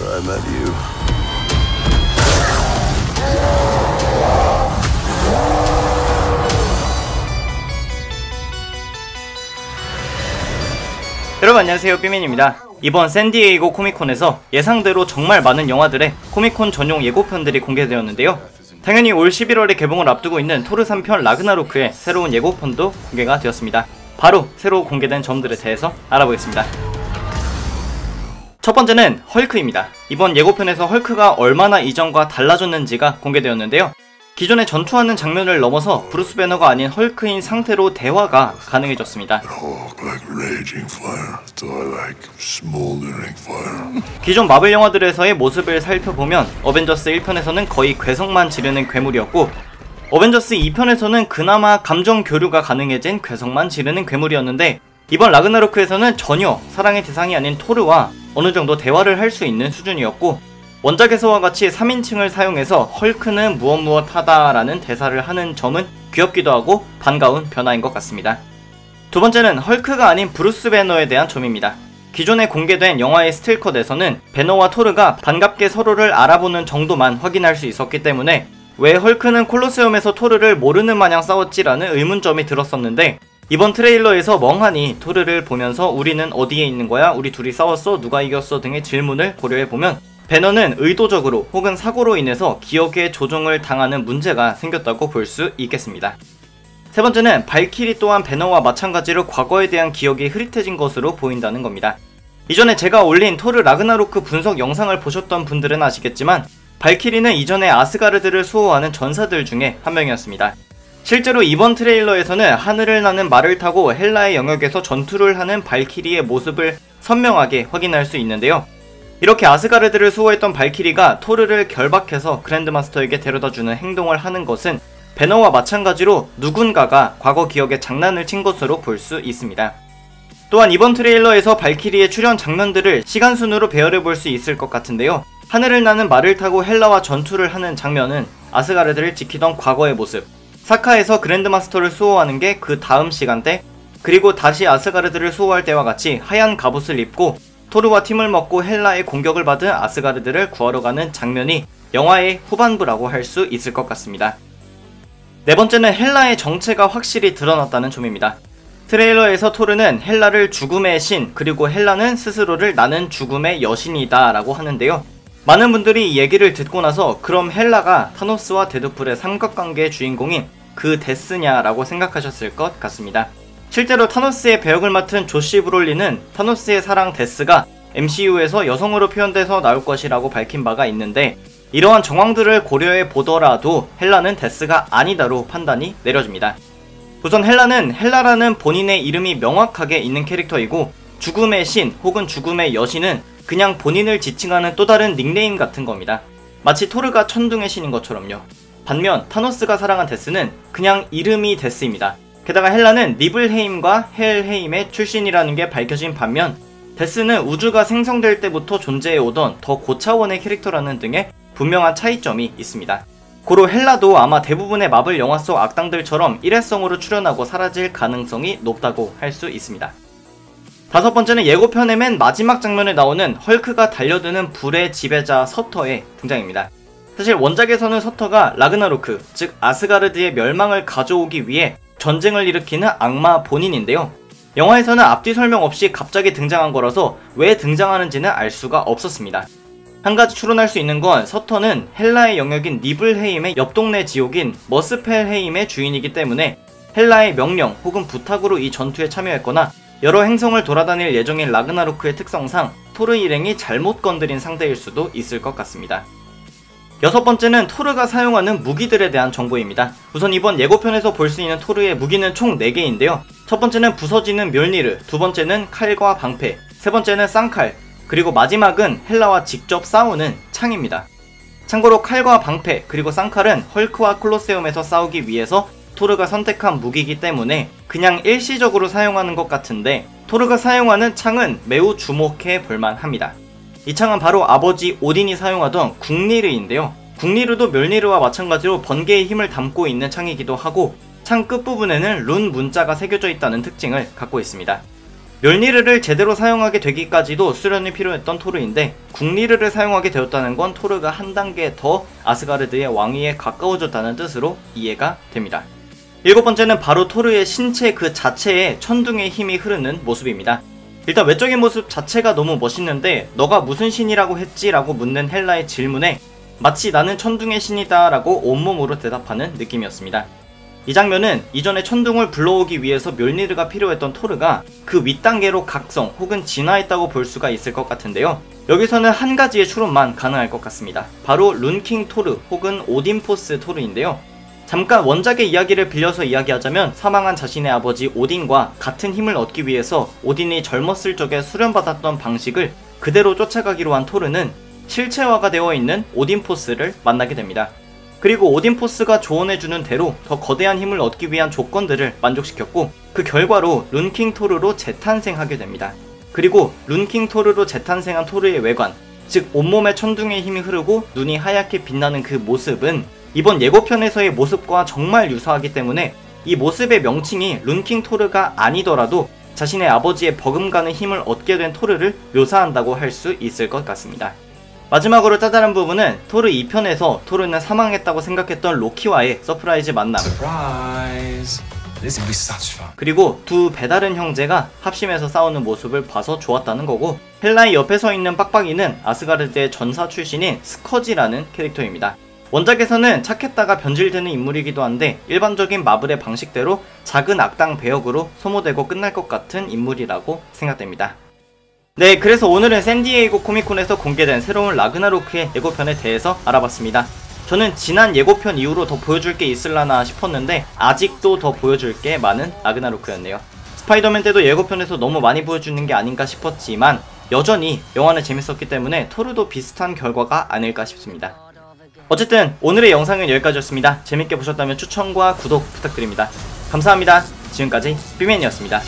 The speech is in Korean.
I met you. 여러분 안녕하세요, 삐민입니다. 이번 샌디에이고 코믹콘에서 예상대로 정말 많은 영화들의 코믹콘 전용 예고편들이 공개되었는데요. 당연히 올 11월에 개봉을 앞두고 있는 토르 3편 라그나로크의 새로운 예고편도 공개가 되었습니다. 바로 새로 공개된 점들에 대해서 알아보겠습니다. 첫 번째는 헐크입니다. 이번 예고편에서 헐크가 얼마나 이전과 달라졌는지가 공개되었는데요. 기존에 전투하는 장면을 넘어서 브루스 배너가 아닌 헐크인 상태로 대화가 가능해졌습니다. 기존 마블 영화들에서의 모습을 살펴보면 어벤져스 1편에서는 거의 괴성만 지르는 괴물이었고, 어벤져스 2편에서는 그나마 감정 교류가 가능해진 괴성만 지르는 괴물이었는데, 이번 라그나로크에서는 전혀 사랑의 대상이 아닌 토르와 어느정도 대화를 할 수 있는 수준이었고, 원작에서와 같이 3인칭을 사용해서 헐크는 무엇 하다 라는 대사를 하는 점은 귀엽기도 하고 반가운 변화인 것 같습니다. 두 번째는 헐크가 아닌 브루스 배너에 대한 점입니다. 기존에 공개된 영화의 스틸컷에서는 배너와 토르가 반갑게 서로를 알아보는 정도만 확인할 수 있었기 때문에 왜 헐크는 콜로세움에서 토르를 모르는 마냥 싸웠지라는 의문점이 들었었는데, 이번 트레일러에서 멍하니 토르를 보면서 우리는 어디에 있는 거야? 우리 둘이 싸웠어? 누가 이겼어? 등의 질문을 고려해보면 배너는 의도적으로 혹은 사고로 인해서 기억의 조종을 당하는 문제가 생겼다고 볼 수 있겠습니다. 세 번째는 발키리 또한 배너와 마찬가지로 과거에 대한 기억이 흐릿해진 것으로 보인다는 겁니다. 이전에 제가 올린 토르 라그나로크 분석 영상을 보셨던 분들은 아시겠지만 발키리는 이전에 아스가르드를 수호하는 전사들 중에 한 명이었습니다. 실제로 이번 트레일러에서는 하늘을 나는 말을 타고 헬라의 영역에서 전투를 하는 발키리의 모습을 선명하게 확인할 수 있는데요. 이렇게 아스가르드를 수호했던 발키리가 토르를 결박해서 그랜드마스터에게 데려다주는 행동을 하는 것은 배너와 마찬가지로 누군가가 과거 기억에 장난을 친 것으로 볼 수 있습니다. 또한 이번 트레일러에서 발키리의 출연 장면들을 시간순으로 배열해 볼 수 있을 것 같은데요. 하늘을 나는 말을 타고 헬라와 전투를 하는 장면은 아스가르드를 지키던 과거의 모습, 사카에서 그랜드마스터를 수호하는 게 그 다음 시간대, 그리고 다시 아스가르드를 수호할 때와 같이 하얀 갑옷을 입고 토르와 팀을 먹고 헬라의 공격을 받은 아스가르드를 구하러 가는 장면이 영화의 후반부라고 할 수 있을 것 같습니다. 네 번째는 헬라의 정체가 확실히 드러났다는 점입니다. 트레일러에서 토르는 헬라를 죽음의 신, 그리고 헬라는 스스로를 나는 죽음의 여신이다 라고 하는데요. 많은 분들이 이 얘기를 듣고 나서 그럼 헬라가 타노스와 데드풀의 삼각관계의 주인공인 그 데스냐 라고 생각하셨을 것 같습니다. 실제로 타노스의 배역을 맡은 조시 브롤리는 타노스의 사랑 데스가 MCU에서 여성으로 표현돼서 나올 것이라고 밝힌 바가 있는데, 이러한 정황들을 고려해 보더라도 헬라는 데스가 아니다로 판단이 내려집니다. 우선 헬라는 헬라라는 본인의 이름이 명확하게 있는 캐릭터이고, 죽음의 신 혹은 죽음의 여신은 그냥 본인을 지칭하는 또 다른 닉네임 같은 겁니다. 마치 토르가 천둥의 신인 것처럼요. 반면 타노스가 사랑한 데스는 그냥 이름이 데스입니다. 게다가 헬라는 니블헤임과 헬헤임의 출신이라는 게 밝혀진 반면 데스는 우주가 생성될 때부터 존재해오던 더 고차원의 캐릭터라는 등의 분명한 차이점이 있습니다. 고로 헬라도 아마 대부분의 마블 영화 속 악당들처럼 일회성으로 출연하고 사라질 가능성이 높다고 할 수 있습니다. 다섯 번째는 예고편의 맨 마지막 장면에 나오는 헐크가 달려드는 불의 지배자 서터의 등장입니다. 사실 원작에서는 서터가 라그나로크, 즉 아스가르드의 멸망을 가져오기 위해 전쟁을 일으키는 악마 본인인데요. 영화에서는 앞뒤 설명 없이 갑자기 등장한 거라서 왜 등장하는지는 알 수가 없었습니다. 한 가지 추론할 수 있는 건 서터는 헬라의 영역인 니블헤임의 옆 동네 지옥인 머스펠헤임의 주인이기 때문에 헬라의 명령 혹은 부탁으로 이 전투에 참여했거나 여러 행성을 돌아다닐 예정인 라그나로크의 특성상 토르 일행이 잘못 건드린 상대일 수도 있을 것 같습니다. 여섯 번째는 토르가 사용하는 무기들에 대한 정보입니다. 우선 이번 예고편에서 볼 수 있는 토르의 무기는 총 4개인데요. 첫 번째는 부서지는 멸니르, 두 번째는 칼과 방패, 세 번째는 쌍칼, 그리고 마지막은 헬라와 직접 싸우는 창입니다. 참고로 칼과 방패 그리고 쌍칼은 헐크와 콜로세움에서 싸우기 위해서 토르가 선택한 무기이기 때문에 그냥 일시적으로 사용하는 것 같은데, 토르가 사용하는 창은 매우 주목해 볼만합니다. 이 창은 바로 아버지 오딘이 사용하던 국리르인데요. 국리르도 멸니르와 마찬가지로 번개의 힘을 담고 있는 창이기도 하고, 창 끝부분에는 룬 문자가 새겨져 있다는 특징을 갖고 있습니다. 멸니르를 제대로 사용하게 되기까지도 수련이 필요했던 토르인데 국리르를 사용하게 되었다는 건 토르가 한 단계 더 아스가르드의 왕위에 가까워졌다는 뜻으로 이해가 됩니다. 7번째는 바로 토르의 신체 그 자체에 천둥의 힘이 흐르는 모습입니다. 일단 외적인 모습 자체가 너무 멋있는데 너가 무슨 신이라고 했지? 라고 묻는 헬라의 질문에 마치 나는 천둥의 신이다 라고 온몸으로 대답하는 느낌이었습니다. 이 장면은 이전에 천둥을 불러오기 위해서 멸니르가 필요했던 토르가 그 윗단계로 각성 혹은 진화했다고 볼 수가 있을 것 같은데요. 여기서는 한 가지의 추론만 가능할 것 같습니다. 바로 룬킹 토르 혹은 오딘포스 토르인데요. 잠깐 원작의 이야기를 빌려서 이야기하자면 사망한 자신의 아버지 오딘과 같은 힘을 얻기 위해서 오딘이 젊었을 적에 수련받았던 방식을 그대로 쫓아가기로 한 토르는 실체화가 되어 있는 오딘포스를 만나게 됩니다. 그리고 오딘포스가 조언해주는 대로 더 거대한 힘을 얻기 위한 조건들을 만족시켰고 그 결과로 룬킹 토르로 재탄생하게 됩니다. 그리고 룬킹 토르로 재탄생한 토르의 외관, 즉 온몸에 천둥의 힘이 흐르고 눈이 하얗게 빛나는 그 모습은 이번 예고편에서의 모습과 정말 유사하기 때문에 이 모습의 명칭이 룬킹 토르가 아니더라도 자신의 아버지의 버금가는 힘을 얻게 된 토르를 묘사한다고 할 수 있을 것 같습니다. 마지막으로 짜잘한 부분은 토르 2편에서 토르는 사망했다고 생각했던 로키와의 서프라이즈 만남, 그리고 두 배다른 형제가 합심해서 싸우는 모습을 봐서 좋았다는 거고, 헬라의 옆에 서 있는 빡빡이는 아스가르드의 전사 출신인 스커지라는 캐릭터입니다. 원작에서는 착했다가 변질되는 인물이기도 한데 일반적인 마블의 방식대로 작은 악당 배역으로 소모되고 끝날 것 같은 인물이라고 생각됩니다. 네, 그래서 오늘은 샌디에이고 코미콘에서 공개된 새로운 라그나로크의 예고편에 대해서 알아봤습니다. 저는 지난 예고편 이후로 더 보여줄 게 있을라나 싶었는데 아직도 더 보여줄 게 많은 라그나로크였네요. 스파이더맨 때도 예고편에서 너무 많이 보여주는 게 아닌가 싶었지만 여전히 영화는 재밌었기 때문에 토르도 비슷한 결과가 아닐까 싶습니다. 어쨌든 오늘의 영상은 여기까지였습니다. 재밌게 보셨다면 추천과 구독 부탁드립니다. 감사합니다. 지금까지 삐맨이었습니다.